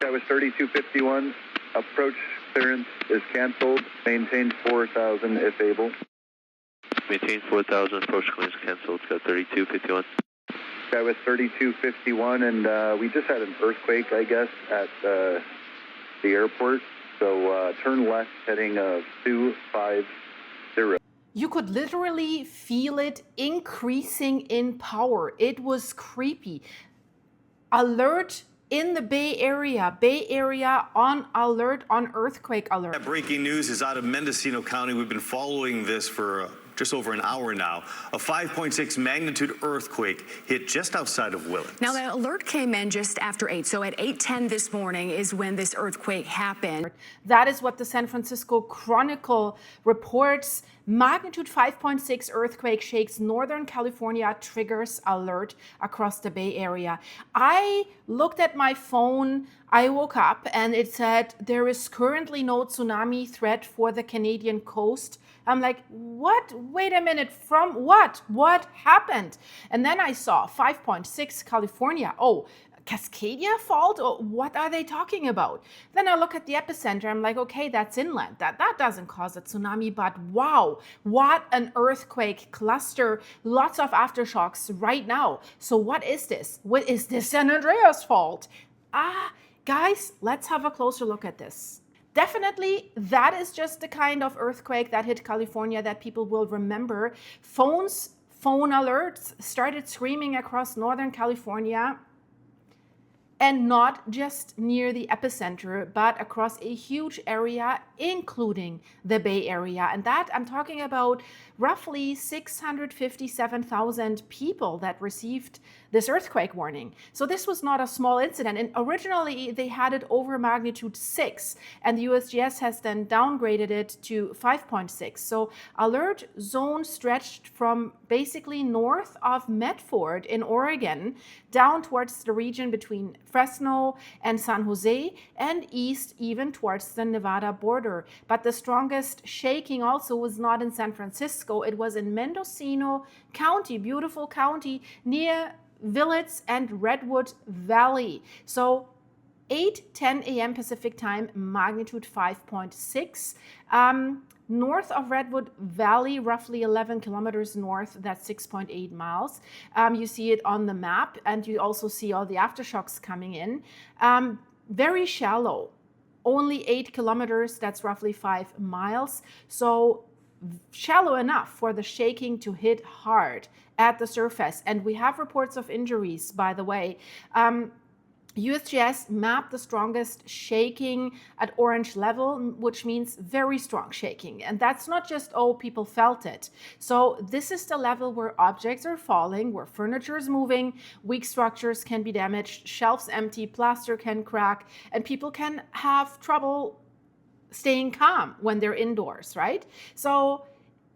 That was 3251. Approach clearance is canceled. Maintain 4,000 if able. Maintain 4,000. Approach clearance canceled. Got 3251. That was 3251, and we just had an earthquake, I guess, at the airport. So turn left, heading 250. You could literally feel it increasing in power. It was creepy. Alert in the Bay Area on alert, on earthquake alert. That breaking news is out of Mendocino County. We've been following this for just over an hour now. A 5.6 magnitude earthquake hit just outside of Willits. Now, that alert came in just after 8. So at 8:10 this morning is when this earthquake happened. That is what the San Francisco Chronicle reports. Magnitude 5.6 earthquake shakes Northern California, triggers alert across the Bay Area. I looked at my phone. I woke up and it said there is currently no tsunami threat for the Canadian coast. I'm like, what? Wait a minute, from what? What happened? And then I saw 5.6 California. Oh, Cascadia fault? Or what are they talking about? Then I look at the epicenter. I'm like, okay, that's inland. That doesn't cause a tsunami, but wow, what an earthquake cluster. Lots of aftershocks right now. So what is this? What is this San Andreas fault? Guys, let's have a closer look at this. Definitely, that is just the kind of earthquake that hit California that people will remember. Phone alerts started screaming across Northern California, and not just near the epicenter, but across a huge area, including the Bay Area. And that, I'm talking about roughly 657,000 people that received this earthquake warning. So this was not a small incident. And originally they had it over magnitude 6, and the USGS has then downgraded it to 5.6. So alert zone stretched from basically north of Medford in Oregon down towards the region between Fresno and San Jose, and east even towards the Nevada border. But the strongest shaking also was not in San Francisco. It was in Mendocino County, beautiful county near Willits and Redwood Valley. So 8:10 a.m. Pacific time, magnitude 5.6. North of Redwood Valley, roughly 11 kilometers north, that's 6.8 miles. You see it on the map, and you also see all the aftershocks coming in. Very shallow, only 8 kilometers, that's roughly 5 miles. So shallow enough for the shaking to hit hard at the surface. And we have reports of injuries, by the way. USGS mapped the strongest shaking at orange level, which means very strong shaking. And that's not just, oh, people felt it. So this is the level where objects are falling, where furniture is moving, weak structures can be damaged, shelves empty, plaster can crack, and people can have trouble staying calm when they're indoors, right? So,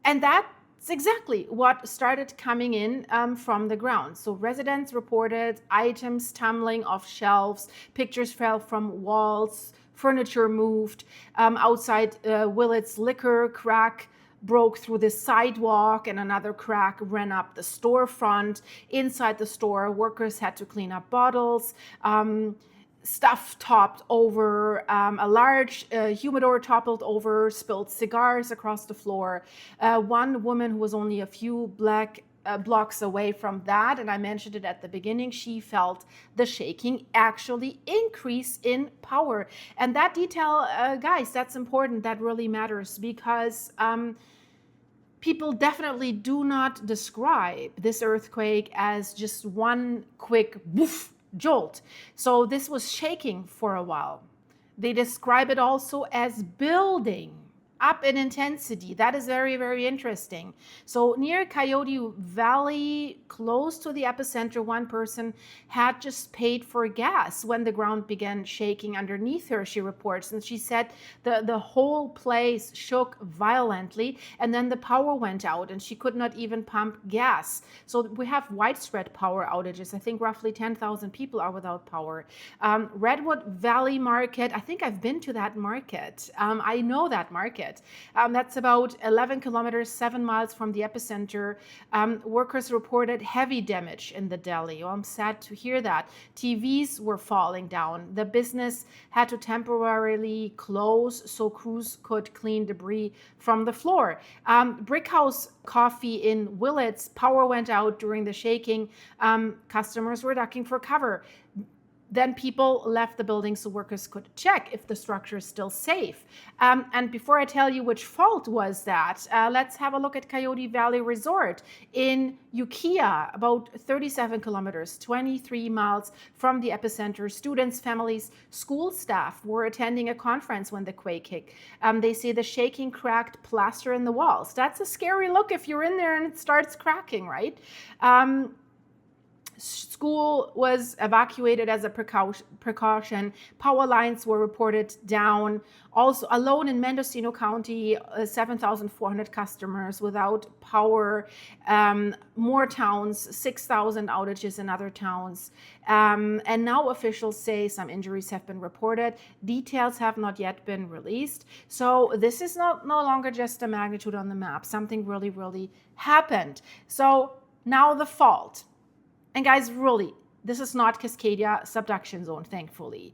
and that's exactly what started coming in from the ground. So residents reported items tumbling off shelves, pictures fell from walls, furniture moved. Outside Willits, liquor crack broke through the sidewalk and another crack ran up the storefront. Inside the store, workers had to clean up bottles. Stuff topped over, a large humidor toppled over, spilled cigars across the floor. One woman who was only a few blocks away from that, and I mentioned it at the beginning, she felt the shaking actually increase in power. And that detail, guys, that's important. That really matters, because people definitely do not describe this earthquake as just one quick woof jolt. So this was shaking for a while. They describe it also as building up in intensity. That is very, very interesting. So near Coyote Valley, close to the epicenter, one person had just paid for gas when the ground began shaking underneath her, she reports. And she said the whole place shook violently, and then the power went out and she could not even pump gas. So we have widespread power outages. I think roughly 10,000 people are without power. Redwood Valley Market, I think I've been to that market. I know that market. it. That's about 11 kilometers, 7 miles from the epicenter. Workers reported heavy damage in the deli. I'm sad to hear that. TVs were falling down. The business had to temporarily close so crews could clean debris from the floor. Brickhouse Coffee in Willits, power went out during the shaking. Customers were ducking for cover. Then people left the building so workers could check if the structure is still safe. And before I tell you which fault was that, let's have a look at Coyote Valley Resort in Ukiah, about 37 kilometers, 23 miles from the epicenter. Students, families, school staff were attending a conference when the quake hit. They say the shaking cracked plaster in the walls. That's a scary look if you're in there and it starts cracking, right? School was evacuated as a precaution. Power lines were reported down. Also, alone in Mendocino County, 7,400 customers without power. More towns, 6,000 outages in other towns. And now officials say some injuries have been reported. Details have not yet been released. So this is no longer just a magnitude on the map. Something really, really happened. So now the fault. And guys, really, this is not Cascadia subduction zone, thankfully.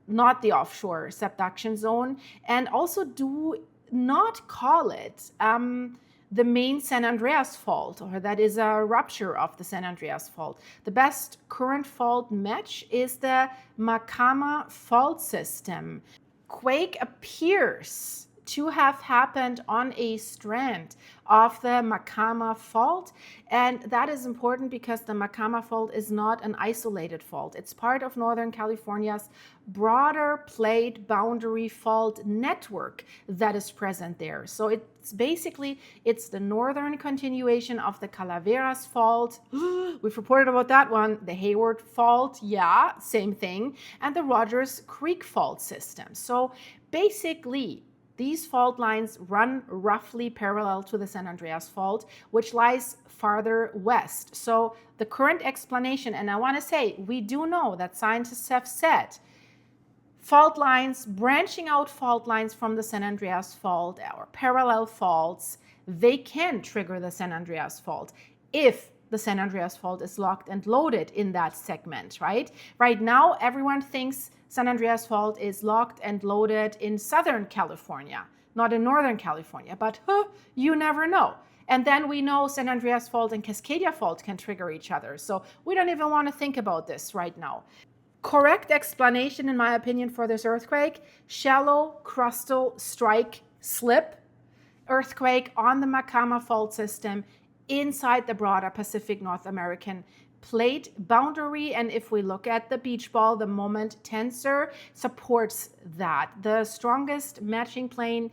Not the offshore subduction zone. And also do not call it the main San Andreas fault, or that is a rupture of the San Andreas fault. The best current fault match is the Maacama fault system. Quake appears to have happened on a strand of the Maacama fault. And that is important because the Maacama fault is not an isolated fault. It's part of Northern California's broader plate boundary fault network that is present there. So it's basically, it's the northern continuation of the Calaveras fault. We've reported about that one. The Hayward fault, yeah, same thing. And the Rogers Creek fault system. So basically, these fault lines run roughly parallel to the San Andreas fault, which lies farther west. So the current explanation, and I want to say, we do know that scientists have said fault lines, branching out fault lines from the San Andreas fault or parallel faults, they can trigger the San Andreas fault if the San Andreas fault is locked and loaded in that segment, right? Right now, everyone thinks San Andreas fault is locked and loaded in Southern California, not in Northern California, but you never know. And then we know San Andreas fault and Cascadia fault can trigger each other. So we don't even want to think about this right now. Correct explanation, in my opinion, for this earthquake: shallow crustal strike slip earthquake on the Maacama fault system inside the broader Pacific North American plate boundary. And if we look at the beach ball, the moment tensor supports that. The strongest matching plane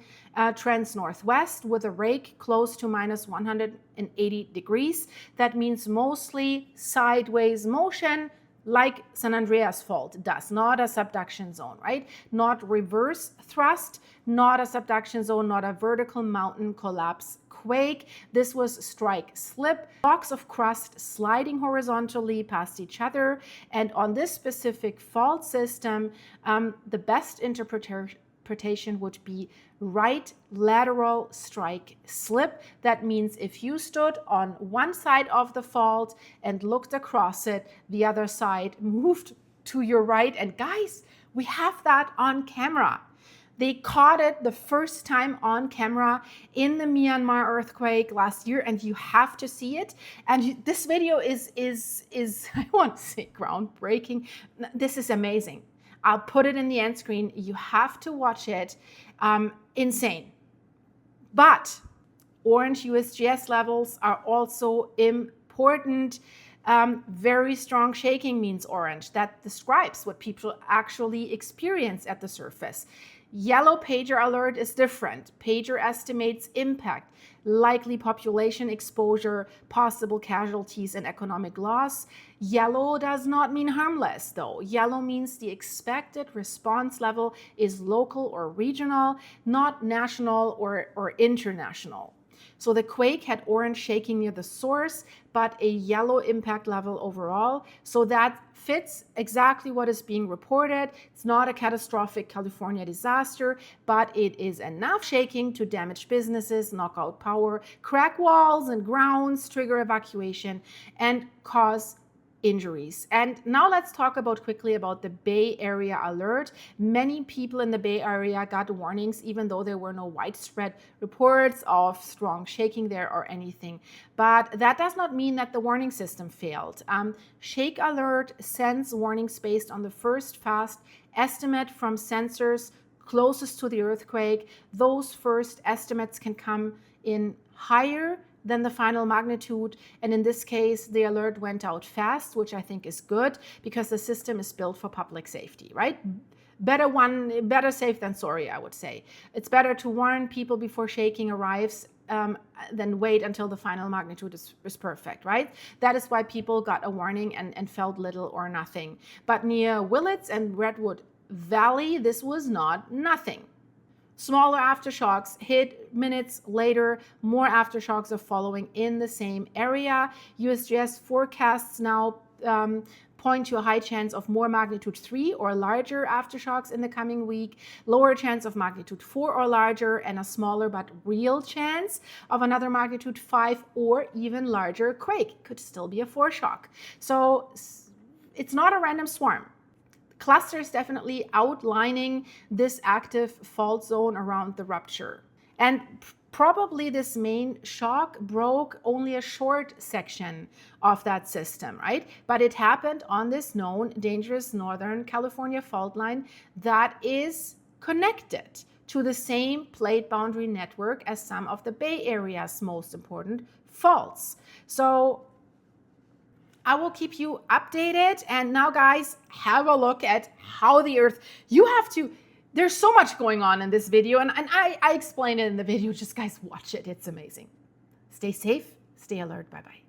trends northwest with a rake close to minus 180 degrees. That means mostly sideways motion, like San Andreas fault does, not a subduction zone, right? Not reverse thrust, not a subduction zone, not a vertical mountain collapse quake. This was strike slip, blocks of crust sliding horizontally past each other. And on this specific fault system, the best interpretation would be right lateral strike slip. That means if you stood on one side of the fault and looked across it, the other side moved to your right. And guys, we have that on camera. They caught it the first time on camera in the Myanmar earthquake last year, and you have to see it. And this video is I want to say groundbreaking. This is amazing. I'll put it in the end screen. You have to watch it. Insane. But orange USGS levels are also important. Very strong shaking means orange. That describes what people actually experience at the surface. Yellow pager alert is different. Pager estimates impact, likely population exposure, possible casualties, and economic loss. Yellow does not mean harmless, though. Yellow means the expected response level is local or regional, not national or international. So the quake had orange shaking near the source, but a yellow impact level overall. So that fits exactly what is being reported. It's not a catastrophic California disaster, but it is enough shaking to damage businesses, knock out power, crack walls and grounds, trigger evacuation, and cause injuries. And now let's talk quickly about the Bay Area alert. Many people in the Bay Area got warnings, even though there were no widespread reports of strong shaking there or anything. But that does not mean that the warning system failed. Shake Alert sends warnings based on the first fast estimate from sensors closest to the earthquake. Those first estimates can come in higher than the final magnitude, and in this case the alert went out fast, which I think is good because the system is built for public safety, right? Better safe than sorry, I would say. It's better to warn people before shaking arrives than wait until the final magnitude is perfect, right? That is why people got a warning and felt little or nothing. But near Willits and Redwood Valley, this was not nothing. Smaller aftershocks hit minutes later. More aftershocks are following in the same area. USGS forecasts now point to a high chance of more magnitude 3 or larger aftershocks in the coming week, lower chance of magnitude 4 or larger, and a smaller but real chance of another magnitude 5 or even larger quake. Could still be a foreshock. So it's not a random swarm. Clusters definitely outlining this active fault zone around the rupture. And probably this main shock broke only a short section of that system, right? But it happened on this known dangerous Northern California fault line that is connected to the same plate boundary network as some of the Bay Area's most important faults. So I will keep you updated. And now, guys, have a look at how the Earth, there's so much going on in this video. And I explain it in the video. Just, guys, watch it. It's amazing. Stay safe. Stay alert. Bye-bye.